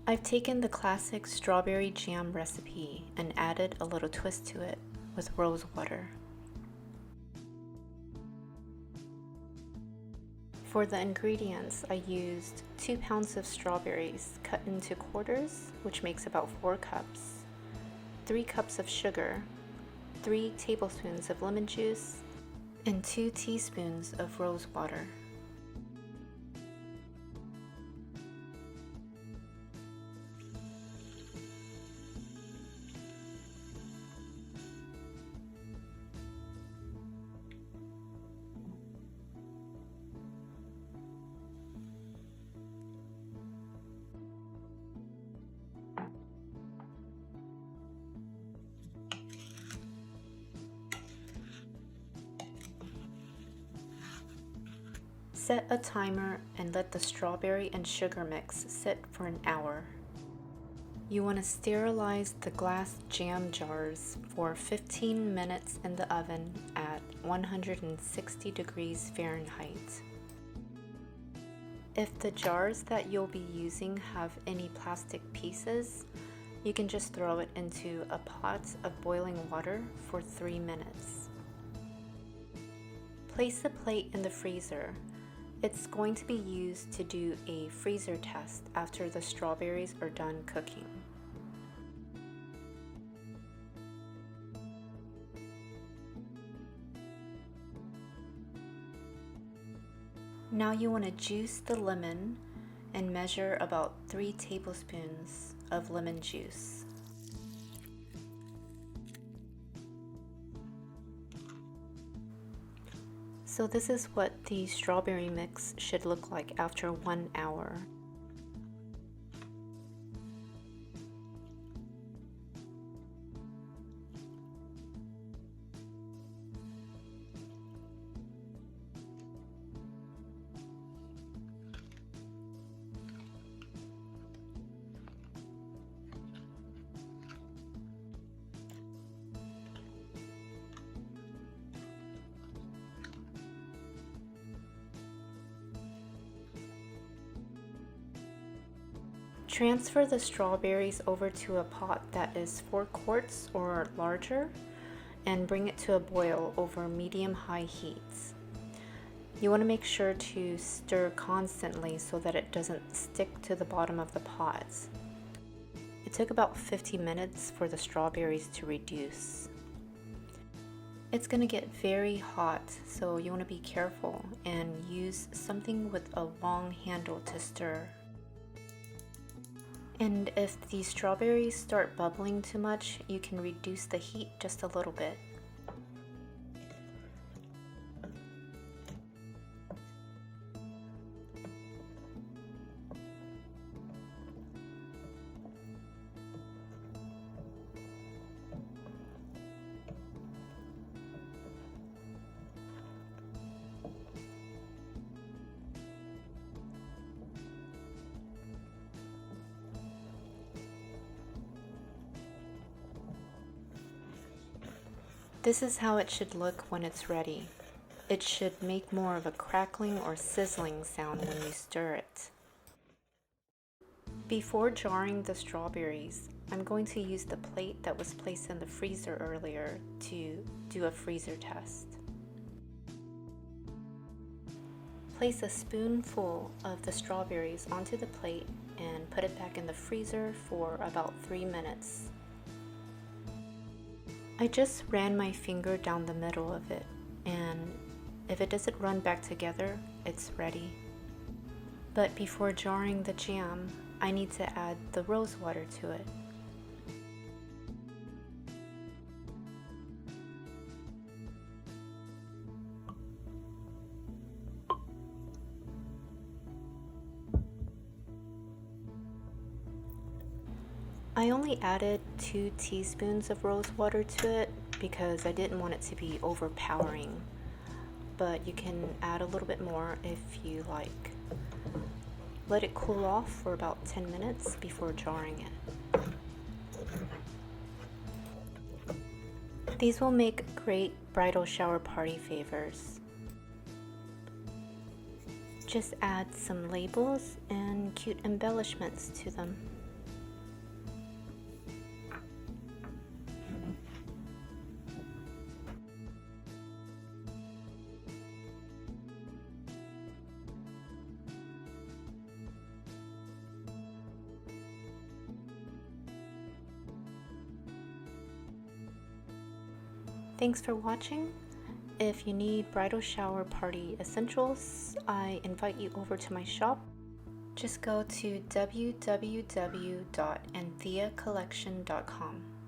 I've taken the classic strawberry jam recipe and added a little twist to it with rosewater. For the ingredients, I used 2 pounds of strawberries cut into quarters, which makes about 4 cups, 3 cups of sugar, 3 tablespoons of lemon juice, and 2 teaspoons of rosewater. Set a timer and let the strawberry and sugar mix sit for an hour. You want to sterilize the glass jam jars for 15 minutes in the oven at 160 degrees Fahrenheit. If the jars that you'll be using have any plastic pieces, you can just throw it into a pot of boiling water for 3 minutes. Place the plate in the freezer. It's going to be used to do a freezer test after the strawberries are done cooking. Now you want to juice the lemon and measure about 3 tablespoons of lemon juice. So this is what the strawberry mix should look like after 1 hour. Transfer the strawberries over to a pot that is 4 quarts or larger and bring it to a boil over medium-high heat. You want to make sure to stir constantly so that it doesn't stick to the bottom of the pot. It took about 50 minutes for the strawberries to reduce. It's going to get very hot, so you want to be careful and use something with a long handle to stir. And if the strawberries start bubbling too much, you can reduce the heat just a little bit. This is how it should look when it's ready. It should make more of a crackling or sizzling sound when you stir it. Before jarring the strawberries, I'm going to use the plate that was placed in the freezer earlier to do a freezer test. Place a spoonful of the strawberries onto the plate and put it back in the freezer for about 3 minutes. I just ran my finger down the middle of it, and if it doesn't run back together, it's ready. But before jarring the jam, I need to add the rosewater to it. I only added 2 teaspoons of rosewater to it because I didn't want it to be overpowering, but you can add a little bit more if you like. Let it cool off for about 10 minutes before jarring it. These will make great bridal shower party favors. Just add some labels and cute embellishments to them. Thanks for watching. If you need bridal shower party essentials, I invite you over to my shop. Just go to www.antheacollection.com.